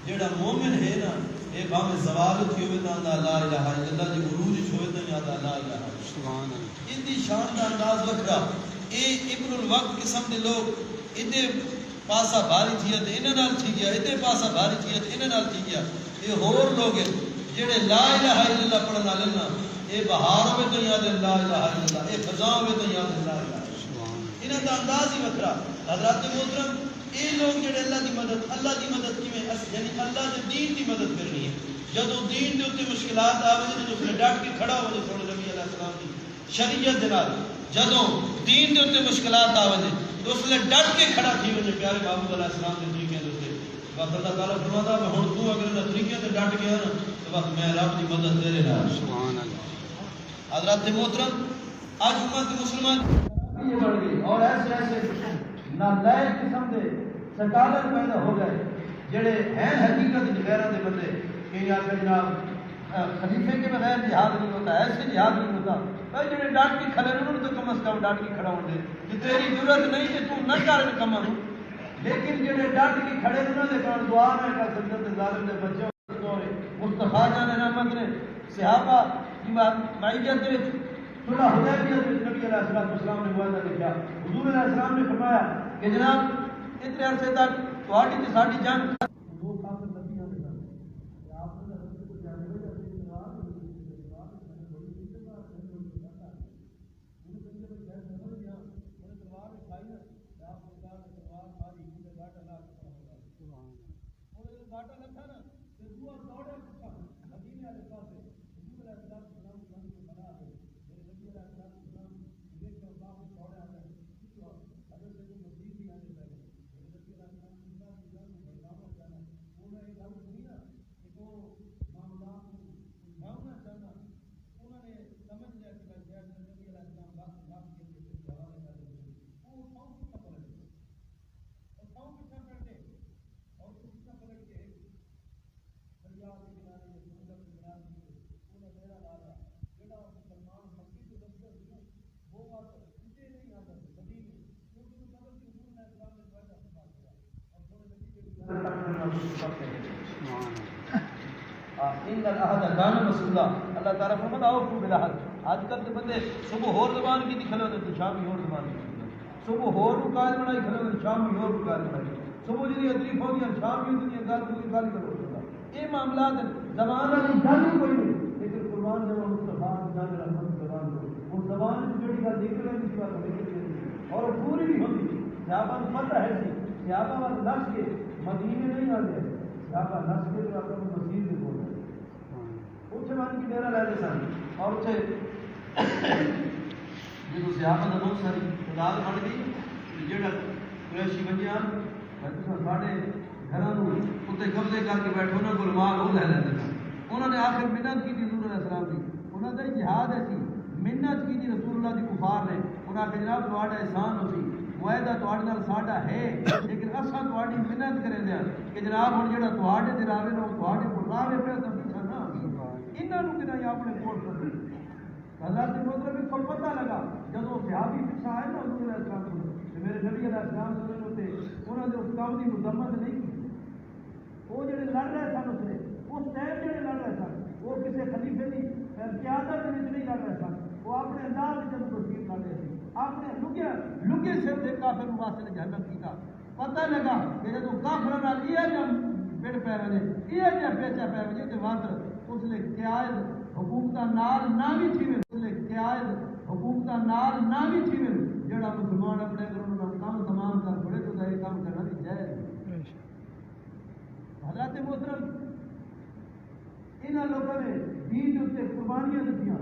جیڑا مومن ہے نا اے باویں زوال تھی ہوئے تا لا الہ الا اللہ دی عروج ہوئے تا یاد لا الہ سبحان اللہ ان دی شان دا انداز وکھرا اے ابن الوقت قسم دے لوگ ایدے پاسا بھاری تھی تے انہاں نال تھی گیا ایدے پاسا بھاری تھی تے انہاں نال تھی گیا اے ہور لوگ جیڑے لا الہ الا اللہ پڑھن والے نا اے بہار ہوئے تو یاد لا الہ الا اللہ اے خزاں ہوئے تو یاد لا الہ سبحان انہاں دا انداز ہی وکھرا حضرات محترم اے لوگ جڑے اللہ دی مدد کیویں یعنی اللہ دے دین دی مدد کرنی ہے جدوں دین دے اوتے مشکلات آوے تے اس نے ڈٹ کے کھڑا ہو جائے سونے نبی علیہ السلام دی شریعت دے نال جدوں دین دے اوتے مشکلات آوے تے اس نے ڈٹ کے کھڑا تھی وجے پیارے محبوب علیہ السلام دے طریقے دے اوتے وقت اللہ تعالی فرماتا ہے ہن تو اگر ان طریقے تے ڈٹ گیا نا تو وقت میں رب دی مدد تیرے نال سبحان اللہ حضرات محترم آج امت مسلمان یہ بن گئی اور ایسے نالائق قسم دے سکالر پیدا ہو گئے جڑے ہیں حقیقت غیرہ دے بندے کہ یا جناب خلیفے کے بغیر جہاد نہیں ہوتا، ایسے جہاد نہیں ہوتا. بھائی جڑے ڈانٹ کے کھڑے انہوں نے تو کم از کم ڈانٹ کے کھڑا ہونے کہ تیری ضرورت نہیں کہ تو نہ کر کما ہوں، لیکن جڑے ڈانٹ کے کھڑے انہوں نے کہا دعا نہ کر سکتے تے ظالم دے بچے مصطفیٰ جان رحمت نے صحابہ کی معیت دے صلح حدیبیہ میں نبی علیہ السلام نے معاہدہ لکھا. حضور علیہ السلام نے فرمایا کہ جناب اتنے عرصے تک تہاڈی تے ساڈی جنگ وہ کافر نبیوں کے ساتھ آپ نے حضرت کو جانے ہو جاتے ہیں اللہ تعالیٰ فرماتا اوفوا بالعہد. آج کل کے بندے صبح ہور زبان کی کھلے ہوتے تو شام ہی ہور زبان کی، صبح ہور قائد بنائی کھلے ہوتے شام ہی ہور قائد بنائی، صبح جی تکلیف ہوتی ہے شام ہی ہوتی ہے گل پوری گل کرو. یہ معاملات زبان والی گل ہی کوئی نہیں، لیکن قربان جب مصطفیٰ جان رحمت زبان کو اس زبان سے جڑی گل نکل رہی تھی بات نکل اور پوری بھی ہوتی. صحابہ کو پتہ ہے سی صحابہ والے نس کے مدینے نہیں آ گئے، صحابہ نس کے جو اپنے مسجد سے بول رہے اتنے من کی ڈیرا لے سن اور اتنے جب صحابہ کا بہت ساری تعداد بڑھ گئی جہاں قریشی بنیا سارے گھروں اتنے قبضے کر کے بیٹھے انہوں کو مال وہ لے لیتے سن. انہوں نے آخر منت کی تھی حضور علیہ السلام کی، انہوں نے جہاد ایسی منت کی تھی رسول اللہ کی کفار نے. انہوں نے جناب تھوڑا احسان ہوتی معاہدہ تھوڑے نال ساڈا ہے لیکن اساں تھوڑی منت کریں دیا کہ جناب ہوں جہاں تھوڑے دراوے نو تھوڑے کو راوے پہ تو پیچھا نہ انہوں نے کہ اپنے کول کر حضرت محترم کو پتہ لگا جب صحابی پیچھا آئے نا حضور علیہ السلام کو میرے نبی علیہ السلام سے انہوں نے اس کام کی مذمت نہیں کی. وہ جڑے لڑ رہے سن اس نے اس ٹائم جڑے لڑ رہے سن وہ کسی خلیفے کی قیادت نہیں لڑ رہے سن، وہ اپنے انداز سے جب تشریف لا رہے تھے اپنے لگے سر سے کافر واسطے نے جہنم کیتا. پتہ لگا کہ جب کافر نال یہ جب بڑ پے وجے یہ جب پیچا پے وجے تے واسطے اس لے قائد حکومت نال نہ بھی تھی اس لے قائد حکومت نال نہ بھی تھی جڑا مسلمان اپنے گھروں دا کام تمام کر پڑے تو یہ کام کرنا بھی جائز. حضرت محترم انہاں لوگوں نے دین تے قربانیاں دتیاں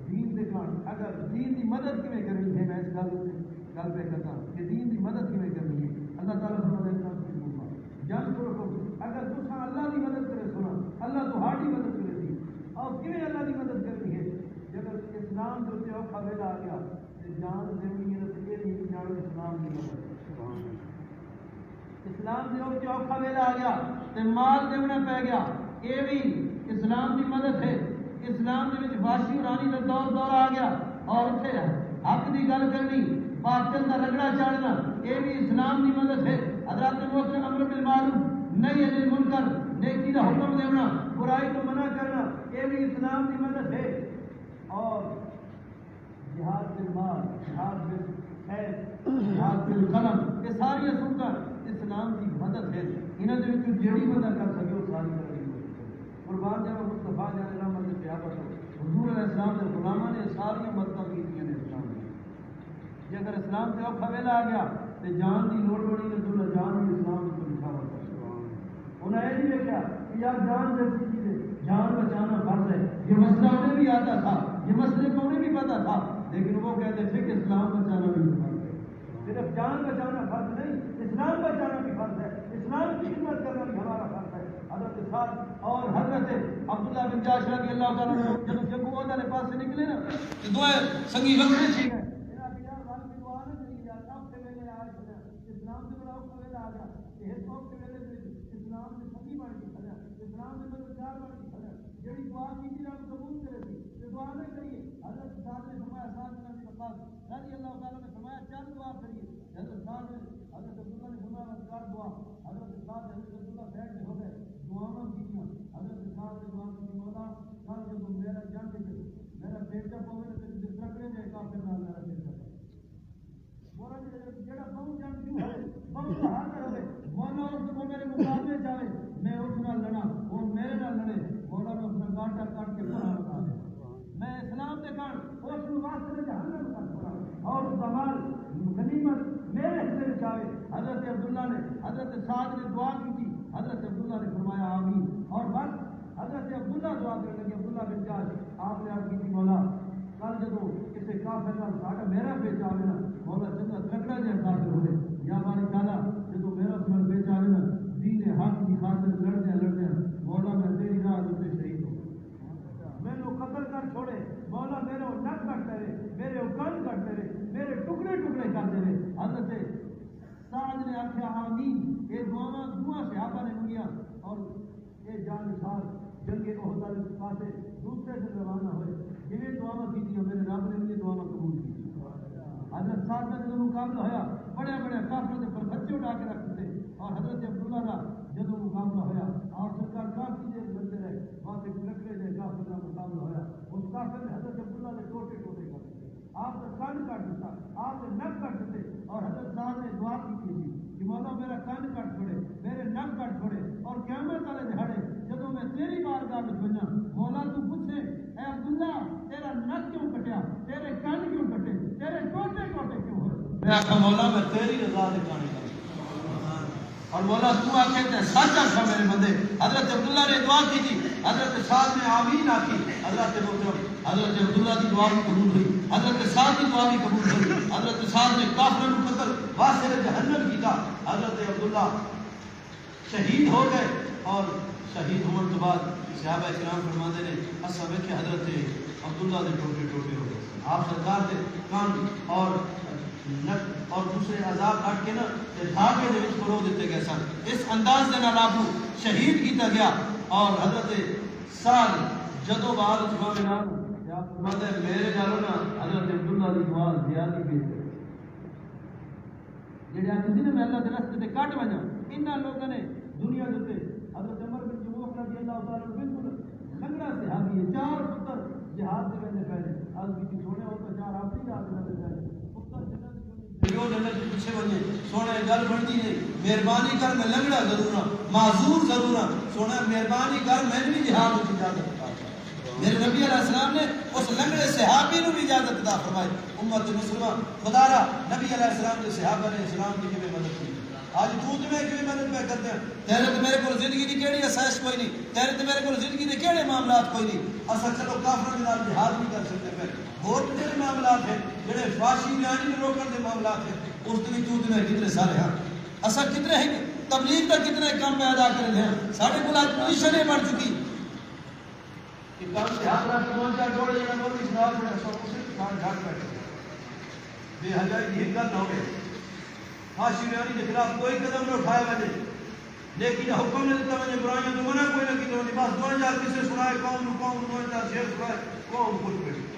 دین دے کان اگر دین دی مدد کیویں کرنی ہے میں اس گل پہ کرتا کہ دین دی مدد کیویں کرنی ہے. اللہ تعالیٰ فرماتا ہے جان کرو اگر تساں اللہ دی مدد کرے سنا اللہ تہاڈی مدد کرے گی. اور کیویں اللہ دی مدد کرنی ہے جب اسلام دے اوتے اوکھا ویلا آ گیا تے جان دینی ہے تے یہ نہیں جان اسلام دی مدد اسلام دے اوتے اوکھا ویلا آ گیا تے مال دینا پے گیا یہ بھی اسلام دی مدد ہے. اسلام دے وچ واشی رانی دا دور آ گیا اور اتنے حق دی گل کرنی باطل دا رگڑا چاڑنا یہ بھی اسلام دی مدد ہے. حضرات محترم امر بالمعروف نہی عن المنکر نیکی دا حکم دینا برائی کو منع کرنا یہ بھی اسلام دی مدد ہے. اور جہاد بالمال جہاد بالخیر جہاد بالقلم یہ ساری سنت اسلام دی مدد ہے. انہاں دے وچ جڑی مدد کر سکے وہ ساری کر قربان جاوا مصطفیٰ جان رحمت کے صحابہ حضور علیہ السلام کے غلاماں نے ساری مدد کی نے اسلام دی. جے اگر اسلام سے اوکھا ویلا آ گیا تے جان دی لوڑ پڑی تے تو جان بھی اسلام کو لکھا ہوا ہے. انہوں نے یہ دیکھا کہ یار جان جیسی چیز ہے جان بچانا فرض ہے. یہ مسئلہ انہیں بھی آتا تھا یہ مسئلے کو انہیں بھی پتا تھا لیکن وہ کہتے تھے کہ اسلام بچانا بھی فرض ہے. صرف جان بچانا فرض نہیں اسلام بچانا بھی فرض ہے. اسلام کی خدمت کرنا بھی ہمارا فرض ہے. حضرت صاحب اور حضرت عبداللہ بن جاش رضی اللہ تعالیٰ جب جنگو والے پاس سے نکلے نا دعائیں سنگی وقت میں ویلا آ گیا کہ ایک وقت کے ویلے اسلام نے سنگی بن کے کھڑا، اسلام نے مددگار بن کے کھڑا، جڑی دعا کی تھی رب قبول کرے تھی کہ دعا نہ کریے. حضرت سعد نے فرمایا، سعد بن ابی وقاص رضی اللہ تعالیٰ نے فرمایا چل دعا کریے. حضرت سعد نے حضرت عبداللہ نے فرمایا کر دعا. حضرت سعد حضرت عبداللہ بیٹھ ہو گئے، دعاواں کیتیاں. حضرت سعد نے دعا کی، مولا کل جب میرا جنگ میرا بیٹا پوے تے جس رکھنے دے کافر نال میرا بیٹا مولا جڑا بہت جنگ کیوں ہے بہت حاضر ہوے مولا اس کو میرے مقابلے جاوے میں اس نال لڑا وہ میرے نال لڑے مولا نے اپنا گاٹا کاٹ کے پڑھا بتا دے میں اسلام دے کان اس کو واسطے جہنم کا پڑھا اور زوال غنیمت میرے حصے میں جاوے. حضرت عبداللہ نے حضرت سعد نے دعا کی تھی. حضرت عبداللہ نے فرمایا آمین. اور بس حضرت عبداللہ دعا کرنے لگے. عبداللہ بن جاش آپ نے عرض کی تھی مولا کل جدو کسی کافر نال ساڈا میرا بیچ آوے نا مولا چنگا تکڑا جہا کافر ہوئے یا باری تعالیٰ جدو میرا سمجھ بیچ آوے نا دین حق کی خاطر لڑدے مولا میں تیری راہ اتنے شہید ہوں مینو قتل کر چھوڑے مولا میرے نک کٹتے رہے میرے کن کٹتے رہے میرے ٹکڑے ٹکڑے کرتے رہے. حضرت سعد نے آخیا آمین. یہ دعاواں صحابہ نے منگیاں اور یہ جان نثار جنگ احد والے پاسے دوسرے سے روانہ ہوئے. جنہیں دعاواں کی تھی میرے رب نے بھی دعاواں قبول کی. حضرت سعد کا جب مقابلہ ہوا بڑے بڑے کافروں کے پر بچے اٹھا کے رکھتے تھے اور حضرت عبداللہ کا جب مقابلہ ہوا اور سرکار کافی دیر لڑتے رہے وہاں سے لکڑے دے کافر کا مقابلہ ہوا. اس کافر نے حضرت عبداللہ نے ٹوٹے ٹوٹے کر دیتے آپ نے کان کاٹ دیتا آپ نے نک کاٹ دیتے اور حضرت صاحب نے دعا کی تھی کہ مولا میرا کان کاٹ چھوڑے میرے نک کاٹ چھوڑے اور قیامت والے دہاڑے جب میں تیری بارگاہ میں بنا مولا تو پوچھے اے عبداللہ تیرا نک کیوں کٹیا تیرے کان کیوں کٹے تیرے ٹوٹے ٹوٹے کیوں ہوئے. میں آخا مولا میں تیری رضا دے کانے کا اور مولا تو آکھے تے سچ آکھا میرے بندے. حضرت عبداللہ نے دعا کی تھی حضرت سعد نے آمین آکی. حضرت عبداللہ کی دعا بھی قبول ہوئی حضرت سعد کی دعا بھی قبول ہوئی. حضرت سعد نے کافروں کو قتل واسطے جہنم کیتا. حضرت عبداللہ شہید ہو گئے اور شہید ہونے کے بعد صحابہ کرام فرماتے ہیں اسا ویکھے حضرت عبداللہ دے ٹوٹے ٹوٹے ہو گئے. آپ سرکار دے کان اور نک اور دوسرے عذاب کٹ کے نا دھاگے دے وچ پرو دیتے گئے سن. اس انداز دے نال آپ شہید کیتا گیا. اور حضرت سعد جدو بعد جمعہ میں نام فرماتے ہیں میرے نالوں نا حضرت عبداللہ دی دعا زیادہ پیش ہے جڑے کسی نے میں اللہ دے راستے تے کٹ ونجا انہاں لوگوں نے دنیا دے حضرت عمر بن جموح رضی اللہ تعالی عنہ بالکل لنگڑا صحابی ہے 4 پتر جہاد دے وچ پہلے آج بھی سونے ہو تو 4 اپنی جہاد دے وچ پتر جنت جو جنت کے پیچھے ونجے سونے گل بنتی نہیں مہربانی کر میں لنگڑا ضرور ہاں معذور ضرور ہاں سونا مہربانی کر میں بھی جہاد کی اجازت میرے نبی علیہ السلام نے اس لنگڑے صحابی کو بھی اجازت عطا فرمائی. امت مسلمہ خدا را نبی علیہ السلام کے صحابہ نے اسلام کی کیویں مدد کی. آج تو میں کیویں مدد پہ کرتے ہیں تیرے تو میرے کو زندگی کی کیڑی اساس کوئی نہیں تیرے تو میرے کو زندگی کے کیڑے معاملات کوئی نہیں. اسا چلو کافروں کے نال جہاد نہیں کر سکتے پہ اور کتنے معاملات ہیں جڑے فاشی بیانی کو روکنے کے معاملات ہیں اس دن تو میں کتنے سارے ہیں اسا کتنے ہیں تبلیغ کا کتنے کام میں ادا کر رہے ہیں ساڈے کو آج پوزیشن بن چکی کہ کام سے ہاتھ رکھ کے پہنچا جوڑے جڑا بول اس نال جڑا سب کچھ کھان گھاٹ بیٹھے بے حجائی کی حقت نہ ہوئے فاشی بیانی کے خلاف کوئی قدم نہ اٹھائے وجہ لیکن حکم نے دیتا وجہ برائیاں تو منع کوئی نہ کی تو بس 2000 کسے سنائے قوم 2000 شیر سنائے قوم کچھ بیٹھے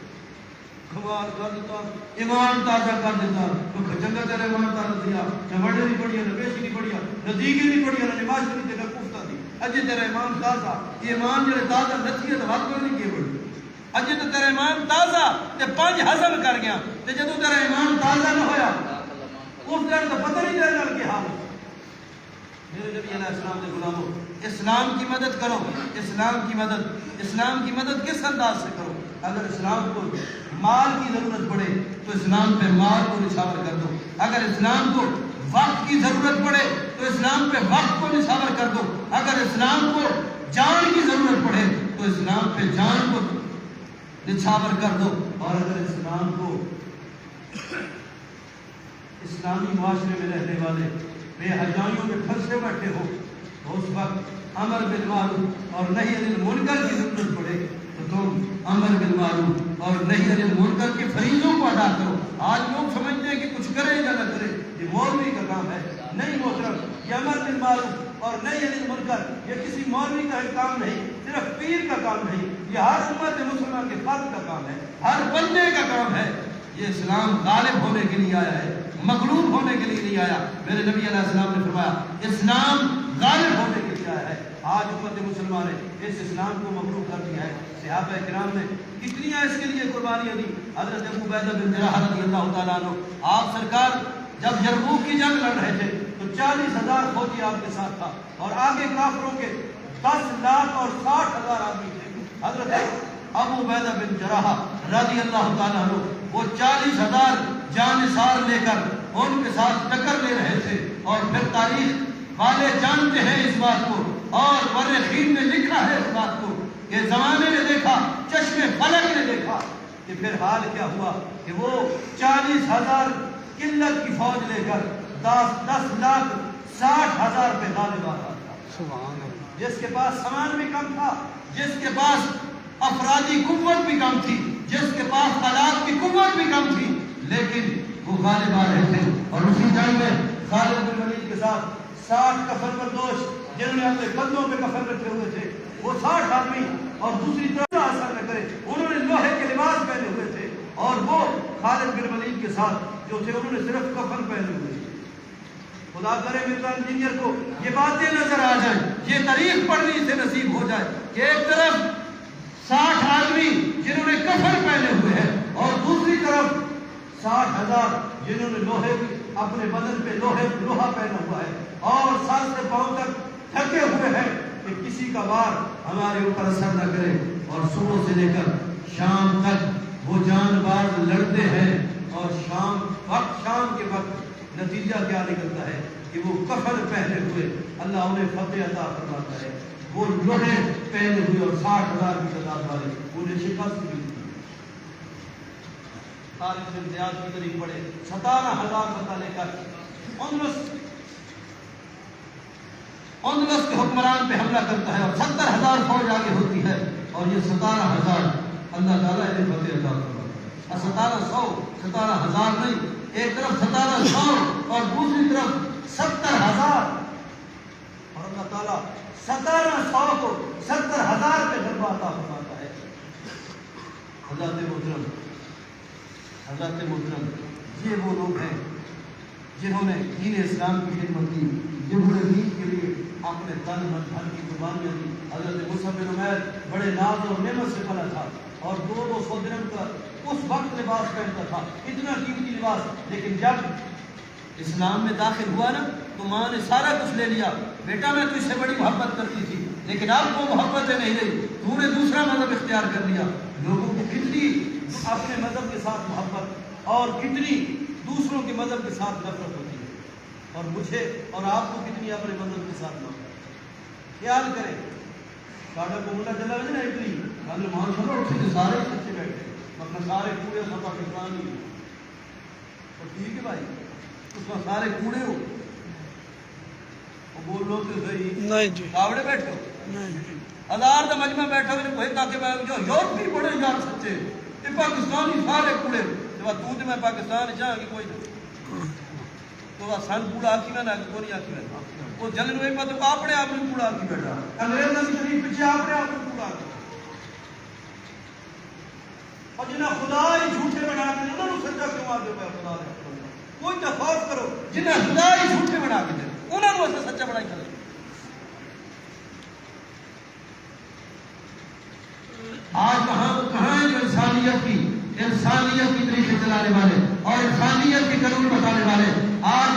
کھوار کر دیتا ایمان تازہ کر دیتا تو جنگت تیرے ایمان تازہ دیا نہ وڑے نہیں پڑیا نہ بیشی نہیں پڑیا نہ دیگی نہیں پڑیا نہ نماز نہیں تیرے کفتہ دی اجے تیرا ایمان تازہ یہ ایمان جڑے تازہ نتیجہ تو وقت نہیں کیے بڑی اجے تو تیرا ایمان تازہ تے 5 ہضم کر گیا تے جدوں تیرا ایمان تازہ نہ ہویا اس دن تو پتہ نہیں چلنا کہ حال میرے نبی علیہ السلام کے غلاموں اسلام کی مدد کرو اسلام کی مدد کس انداز سے کرو. اگر اسلام کو مال کی ضرورت پڑے تو اسلام پہ مال کو نچھاور کر دو. اگر اسلام کو وقت کی ضرورت پڑے تو اسلام پہ وقت کو نچھاور کر دو. اگر اسلام کو جان کی ضرورت پڑے تو اسلام پہ جان کو نچھاور کر دو. اور اگر اسلام کو اسلامی معاشرے میں رہنے والے بے حجائیوں میں پھنسے بیٹھے ہو تو اس وقت امر بالمعروف اور نہی عن المنکر کی ضرورت پڑے تو تم امر بالمعروف اور نہی عن المنکر کے فریضوں کو ادا کرو. آج لوگ سمجھتے ہیں کہ کچھ کرے یا نہ کرے یہ مولوی کا کام ہے نہیں محترم، یہ امر بالمعروف اور نہی عن المنکر یہ کسی مولوی کا کام نہیں، صرف پیر کا کام نہیں، یہ ہر امت مسلمان کے فرد کا کام ہے، ہر بندے کا کام ہے۔ یہ اسلام غالب ہونے کے لیے آیا ہے، مغلوب ہونے کے لیے نہیں آیا۔ میرے نبی علیہ السلام نے فرمایا اسلام غالب ہونے کے لیے آیا ہے۔ آج امت مسلمان نے اس اسلام کو مغلوب کر دیا ہے۔ صحابہ کرام نے کتنی اس کے لیے قربانیاں دی۔ حضرت ابو عبیدہ بن جراح رضی اللہ تعالیٰ عنہ، آپ سرکار جب یرموک کی جنگ لڑ رہے تھے تو 40,000 فوجی آپ کے ساتھ تھا اور آگے کافروں کے 10 لاکھ اور 60,000 آدمی تھے۔ حضرت ابو عبیدہ بن جراح رضی اللہ تعالیٰ عنہ وہ 40,000 جانثار لے کر ان کے ساتھ ٹکر لے رہے تھے، اور پھر تاریخ والے جانتے ہیں اس بات کو، اور مورخین نے لکھا ہے اس بات کو کہ زمانے نے دیکھا، چشم فلک نے دیکھا کہ پھر حال کیا ہوا کہ وہ 40,000 قلت کی فوج لے کر 10 لاکھ 60,000 پہ غالب آ رہا تھا، جس کے پاس سامان بھی کم تھا، جس کے پاس افرادی قوت بھی کم تھی، جس کے پاس آلات کی قوت بھی کم تھی، لیکن وہ غالب آ رہے تھے۔ اور اسی جنگ میں خالد بن ولید کے ساتھ 60 کفن بردوش جنہوں نے اپنے کندھوں پہ کفن رکھے ہوئے تھے، وہ 60 آدمی، اور دوسری طرف اثر نہ کرے انہوں نے لوہے کے لباس پہنے ہوئے تھے، اور وہ خالد بن ولید کے ساتھ جو تھے انہوں نے صرف کفن پہنے ہوئے تھے۔ خدا کرے مرزا انجینئر کو یہ باتیں نظر آ جائیں، یہ تاریخ پڑھنی سے نصیب ہو جائے کہ ایک طرف 60 آدمی جنہوں نے کفن پہنے ہوئے ہیں، اور دوسری طرف 60,000 جنہوں نے لوہے اپنے بدن پہ لوہا پہنا ہوا ہے، اور سر سے پاؤں تک تھکے ہوئے ہیں کہ کسی کا وار ہمارے اوپر اثر نہ کرے۔ اور صبح سے لے کر شام تک وہ جان باز لڑتے ہیں، اور شام کے وقت نتیجہ کیا نکلتا ہے کہ وہ کفن پہنے ہوئے اللہ انہیں فتح عطا فرماتا ہے، وہ لوہے پہنے ہوئے اور 60,000 کی تعداد والے انہیں شکست ملتی ہے۔ طارق بن زیاد کی طریق پڑے 17,000 بتا لے کر اندلس کے حکمران پہ حملہ کرتا ہے، اور 70,000 فوج آگے ہوتی ہے، اور یہ 17,000 اللہ تعالیٰ انہیں فتح عطا فرماتا ہے۔ 17,000 نہیں، ایک طرف 17,100 اور دوسری طرف 70,000، اور اللہ تعالیٰ 17,100 کو 70,000 پہ غلبہ عطا فرماتا ہے۔ حضرت محترم یہ وہ لوگ ہیں جنہوں نے دین اسلام کی خدمت کی، جنہوں نے دین کے لیے اپنے تن من دھن کی قربانیاں دی۔ حضرت مصعب بن عمیر بڑے ناز اور نعمت سے پلا تھا، اور 200 درہم کا اس وقت لباس پہنتا تھا، اتنا قیمتی لباس، لیکن جب اسلام میں داخل ہوا نا تو ماں نے سارا کچھ لے لیا، بیٹا میں تو اس سے بڑی محبت کرتی تھی، لیکن اب وہ محبتیں نہیں رہی، تو نے دوسرا مذہب اختیار کر لیا۔ لوگوں کو کتنی اپنے مذہب کے ساتھ محبت اور کتنی دوسروں کے مذہب کے ساتھ نفرت ہوتی ہے، اور مجھے اور آپ کو کتنی اپنے مذہب کے ساتھ محبت۔ خیال کریں ساڑھا کو ملا چلا گیا نا اٹلی، اگر مان سنو اٹھے تو سارے سچے بیٹھے، اپنے سارے کوڑے سب پاکستانی، اور ٹھیک ہے بھائی اس میں سارے کوڑے ہو، اور بول لو کہ صحیح کاوڑے بیٹھو، 1000 کا مجمع بیٹھا ہوئے کوئی تاکہ میں جو یورپی بڑے یار سچے یہ پاکستانی سارے کوڑے، تو میں پاکستان جہاں کی کوئی تو سن کوڑا آکی میں نہ کوئی آکی میں وہ جلن ہوئی میں تو اپنے آپ نے کوڑا آکی بیٹھا، انگریز نبی شریف پیچھے اپنے آپ نے کوڑا آکی، اور جنہیں خدا ہی جھوٹے بنا کے انہوں نے سچا کیوں آگے پہ خدا نے کوئی تفاوت کرو، جنہیں خدا ہی جھوٹے بنا کے دے انہوں نے سچا بنائی کرے۔ آج کہاں ہے جو انسانیت کی طریقے چلانے والے اور انسانیت کی قانون بتانے والے؟ آج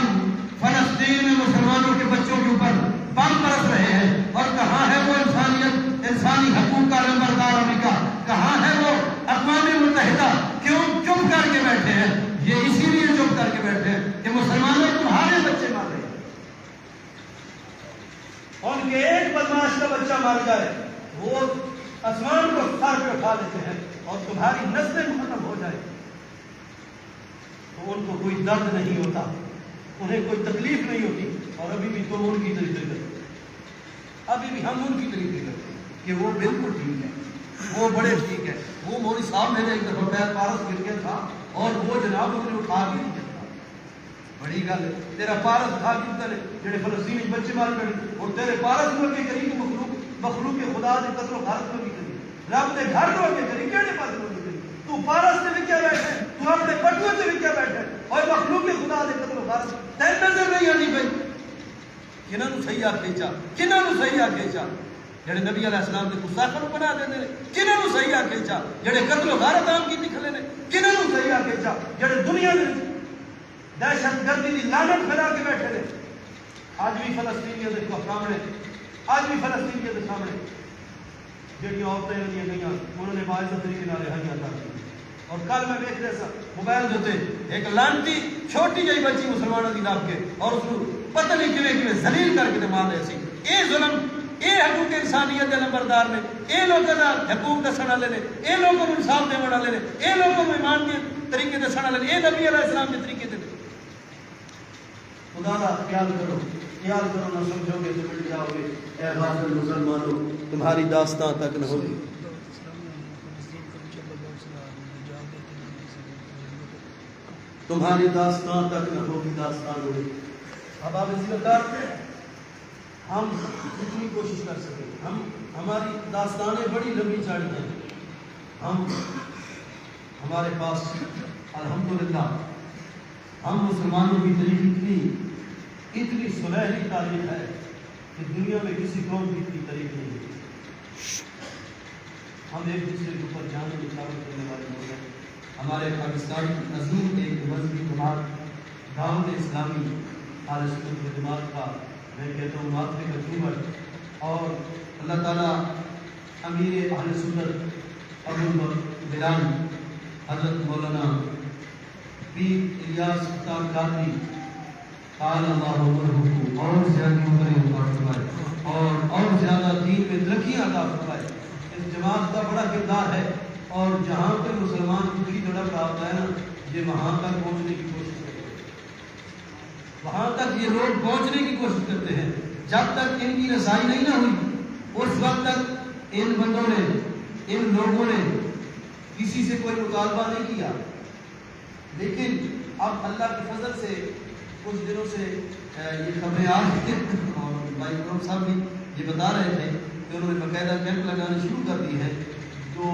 فلسطین میں مسلمانوں کے بچوں کے اوپر بم برس رہے ہیں، اور کہاں ہے وہ انسانیت، انسانی حقوق کا نمبردار امریکہ؟ کہاں ہے وہ اقوام متحدہ؟ کیوں چپ کر کے بیٹھے ہیں؟ یہ اسی لیے چپ کر کے بیٹھے ہیں کہ مسلمانوں تمہارے بچے مار رہے ہیں، ان کے ایک بدماش کا بچہ مار جائے وہ آسمان کو سر پہ اٹھا لیتے ہیں، اور تمہاری نسلیں ختم ہو جائے تو ان کو کوئی درد نہیں ہوتا، انہیں کوئی تکلیف نہیں ہوتی، اور ابھی بھی تم ان کی طریقے کرتے، ابھی بھی ہم ان کی طریقے کرتے کہ وہ بالکل ٹھیک ہے، وہ بڑے ٹھیک ہے۔ وہ مولوی صاحب میرے ایک دفعہ پیر پارس گر گیا تھا، اور وہ جناب انہوں نے اٹھا کے نہیں دیتا، بڑی گل ہے. تیرا پارس کھا کیتا نے جڑے فلسطین وچ بچے مار پڑے اور تیرے پارس نو کے کری تو مخلوق کے خدا دے قتل و غارت نو کی کری رب دے گھر نو کے کری کیڑے پاس نو کری تو پارس تے وکیا بیٹھے تو اپنے بٹوے تے وکیا بیٹھے اور مخلوق کے خدا دے قتل و غارت تے نظر نہیں آندی پئی. کنہاں نو صحیح آکھے چا کنہاں نو صحیح آکھے چا جڑے نبی علیہ السلام دے گستاخاں نو بنا دیندے نے کنہاں نو صحیح آکھے چا جڑے قتل و غارت عام کیتی کھلے نے کنہاں نو صحیح آکھے چا جڑے دنیا دے دہشت گردی کی لعنت پھیلا کے بیٹھے نے. آج بھی فلسطینیوں کے سامنے آج بھی فلسطینیوں کے سامنے جڑی عورتیں ہوئی گئی انہوں نے باعزت طریقے رہائیاں کر دی. اور کل میں دیکھ رہا سا موبائل ہوتے ایک لانتی چھوٹی جی بچی مسلمانوں کی ناپ کے اور اس کو پتہ نہیں کیویں ذلیل کر کے مار رہے سی. یہ ظلم یہ حقوق انسانیت کے نمبردار نے یہ لوگوں کا حقوق دسن والے نے یہ لوگوں کو انصاف دے والے نے یہ لوگوں کو ایمان کے طریقے دسن والے نے یہ نبی علیہ السلام کے طریقے دے. خدا کا خیال کرو نہ سمجھو گے تو مٹ جاؤ گے. اے غافل مسلمانوں تمہاری داستان تک نہ ہوگی. تمہاری داستان تک نہ ہوگی داستان ہوگی. اب آپ اسی وقت ہم اتنی کوشش کر سکیں ہماری داستانیں بڑی لمبی چڑی ہیں. ہمارے پاس الحمدللہ ہم مسلمانوں کی تاریخ اتنی سنہری تاریخ ہے کہ دنیا میں کسی قوم کی اتنی تاریخ نہیں ہے. ہم ایک دوسرے کے اوپر جانے کی دعوت کرنے والے لوگ ہیں. ہمارے پاکستان کی عظیم ایک مذہبی جماعت دعوت اسلامی اہل سنت والجماعت کا میں کہتا ہوں ماتھے کا جھومر اور اللہ تعالیٰ امیر اہل سنت ابو بلال حضرت مولانا پیر الیاس اختر قادری قال اللہ عمرہ اور زیادہ عمر فرمائے اور زیادہ دین میں ترقی عطا فرمائے. اس جماعت کا بڑا کردار ہے اور جہاں پہ مسلمان کی دلی تڑپ رہا ہوتا ہے نا یہ وہاں تک پہنچنے کی کوشش کرتے ہیں. وہاں تک یہ لوگ پہنچنے کی کوشش کرتے ہیں. جب تک ان کی رسائی نہیں نہ ہوئی اس وقت تک ان بندوں نے ان لوگوں نے کسی سے کوئی مطالبہ نہیں کیا. لیکن اب اللہ کے فضل سے کچھ دنوں سے یہ خبریں آ رہی ہیں اور بھائی کرم صاحب بھی یہ بتا رہے تھے کہ انہوں نے باقاعدہ کیمپ لگانے شروع کر دی ہے جو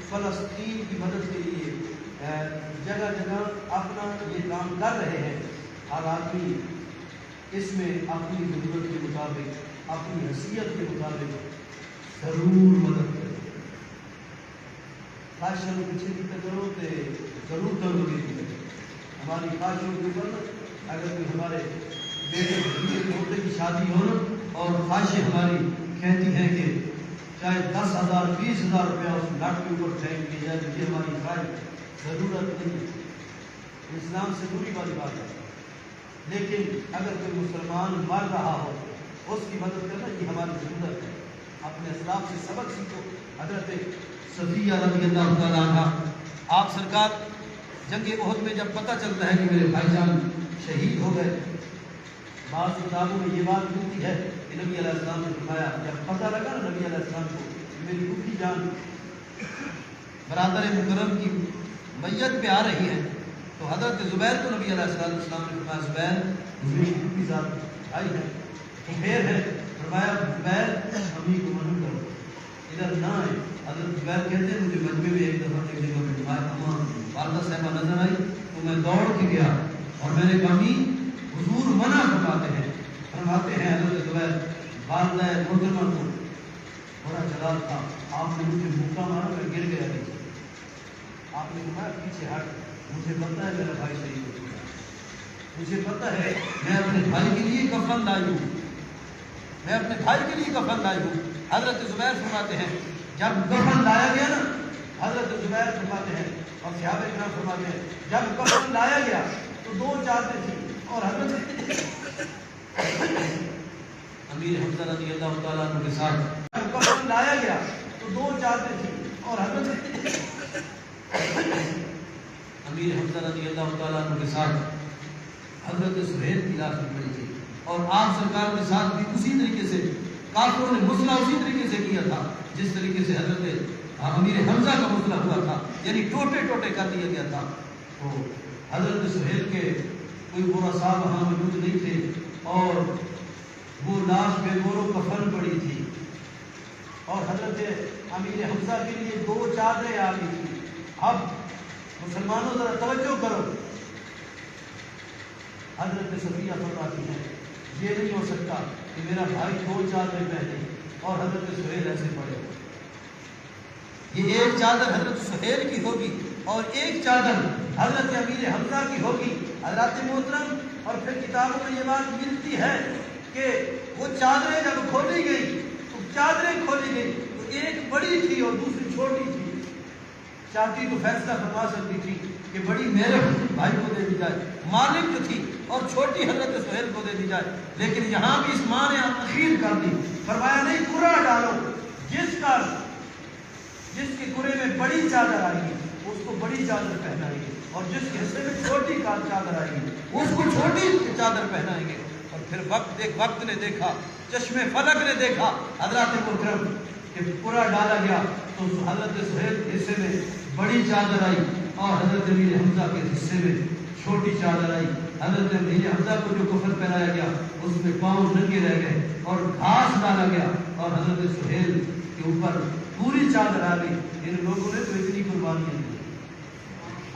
فلسطین کی مدد کے لیے جگہ جگہ اپنا یہ کام کر رہے ہیں. ہر آدمی اس میں اپنی ضرورت کے مطابق اپنی حیثیت کے مطابق ضرور مدد کرے. خواہشوں کو پیچھے کی کرو تو ضرور کرو گے. ہماری خواہشوں کے اوپر اگر کوئی ہمارے بیٹے پوتے کی شادی ہو اور خواہشیں ہماری کہتی ہیں کہ چاہے 10,000 20,000 روپیہ اس لاٹ کے اوپر ٹائم کیا جائے تو یہ ہماری خواہش ضرورت نہیں. اسلام سے دوری والی بات ہے. لیکن اگر کوئی مسلمان مر رہا ہو اس کی مدد کرنا یہ ہماری ضرورت ہے. اپنے اسلاف سے سبق سیکھو. حضرت صفیہ رضی اللہ تعالیٰ عنہ آپ سرکار جنگ احد میں جب پتہ چلتا ہے کہ میرے بھائی جان شہید ہو گئے بعض کتابوں میں یہ بات ملتی ہے کہ نبی علیہ السلام نے فرمایا جب پتہ لگا نا نبی علیہ السلام کو میری پھوپھی جان برادر مکرم کی میت پہ آ رہی ہے تو حضرت زبیر کو نبی علیہ السلام نے فرمایا زبیر میری پھوپھی ذات آئی ہے خیر ہے. فرمایا زبیر امی کو منع کرو ادھر نہ آئے. حضرت زبیر کہتے ہیں مجھے مجمع میں ایک دفعہ ایک جگہ پہ اما والدہ صاحبہ نظر آئی تو میں دوڑ کے گیا اور میں نے کہا امی حضور منع فرماتے ہیں حضرت زبیر والدہ محترمہ کو بڑا جلال تھا آپ نے مجھے مکہ مارا میں گر گیا نیچے. آپ نے کہا پیچھے ہٹ مجھے پتہ ہے میرا بھائی شہید ہو چکا ہے. مجھے پتہ ہے میں اپنے بھائی کے لیے کفن لائی ہوں میں اپنے بھائی کے لیے کفن لائی ہوں. حضرت زبیر فرماتے ہیں جب کفن لایا گیا نا حضرت زبیر فرماتے ہیں اور صحابہ کرام فرماتے ہیں جب کفن لایا گیا تو 2 چادریں تھیں اور حضرت امیر حمزہ رضی اللہ تعالیٰ عنہ کے ساتھ جب کفن لایا گیا تو 2 چادریں تھیں اور حضرت امیر حمزہ رضی اللہ تعالیٰ عنہ کے ساتھ حضرت سہیل کی لاش پڑی تھی اور آپ سرکار کے ساتھ بھی اسی طریقے سے کافروں نے مسئلہ اسی طریقے سے کیا تھا جس طریقے سے حضرت امیر حمزہ کا مسئلہ ہوا تھا یعنی ٹوٹے ٹوٹے کر دیا گیا تھا. تو حضرت سہیل کے کوئی برسا وہاں موجود نہیں تھے، اور وہ لاش بے گور و کفن پڑی تھی، اور حضرت امیر حمزہ کے لیے 2 چادریں آ گئی تھی۔ اب مسلمانوں ذرا توجہ کرو، حضرت صفیہ فرماتی ہیں یہ نہیں ہو سکتا کہ میرا بھائی 2 چادریں پہنے اور حضرت سہیل ایسے پڑے۔ یہ ایک چادر حضرت سہیل کی ہوگی اور ایک چادر حضرت امیر حمزہ کی ہوگی۔ حضرات محترم، اور پھر کتابوں میں یہ بات ملتی ہے کہ وہ چادریں جب کھولی گئی تو چادریں کھولی گئی تو ایک بڑی تھی اور دوسری چھوٹی تھی۔ چاہتی تو فیصلہ فرما سکتی تھی کہ بڑی میرے بھائی کو دے دی جائے، مالک جو تھی، اور چھوٹی حضرت سہیل کو دے دی جائے، لیکن یہاں بھی اس ماں نے اخیر کر دی، فرمایا نہیں، قرہ ڈالو، جس کے قرے میں بڑی چادر آئے گی اس کو بڑی چادر پہنائیں گے، اور جس کے حصے میں چھوٹی چادر آئے گی اس کو چھوٹی چادر پہنائیں گے۔ اور پھر وقت نے دیکھا، چشم فلک نے دیکھا حضرات محترم کہ قرہ ڈالا گیا تو حضرت سہیل کے حصے میں بڑی چادر آئی اور حضرت امیر حمزہ کے حصے میں چھوٹی چادر آئی۔ حضرت امیر حمزہ کو جو کفن پہنایا گیا اس میں پاؤں ننگے رہ گئے اور گھاس ڈالا گیا، اور حضرت سہیل کے اوپر پوری چادر آ گئی۔ ان لوگوں نے تو اتنی قربانیاں دی،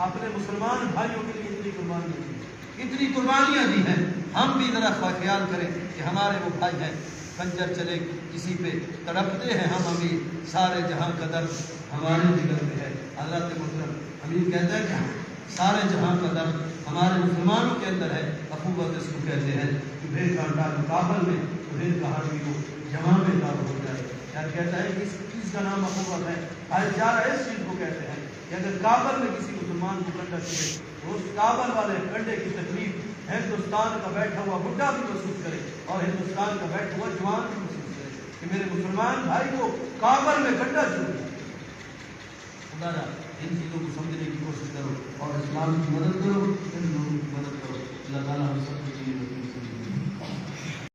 اپنے مسلمان بھائیوں کے لیے اتنی قربانیاں دی، اتنی قربانیاں دی ہیں۔ ہم بھی ذرا خیال کریں کہ ہمارے وہ بھائی ہیں، خنجر چلے کسی پہ تڑپتے ہیں ہم امیر، سارے جہاں کا درد ہمارے جگر میں ہے۔ حضرت محترم امیر کہتا ہے کہ سارے جہاں کا درد ہمارے مسلمانوں کے اندر ہے۔ اخوت اس کو کہتے ہیں کہ بھیڑ کانٹا کابل میں تو بھیڑ کا ہر بھی جمع میں کام ہو جائے۔ یار کہتا ہے کہ اس چیز کا نام اخوت ہے، بھائی چارہ اس چیز کو کہتے ہیں کہ اگر کابل میں کسی مسلمان کو کنڈا چلے تو اس کابل والے کنڈے کی تکلیف ہندوستان کا بیٹھا ہوا بڈھا بھی محسوس کرے اور ہندوستان کا بیٹھا ہوا جوان بھی محسوس کرے کہ میرے مسلمان بھائی کو کابل میں کنڈا چل گیا۔ خدا ان چیزوں کو سمجھنے کی کوشش کرو اور اسلام کی مدد کرو۔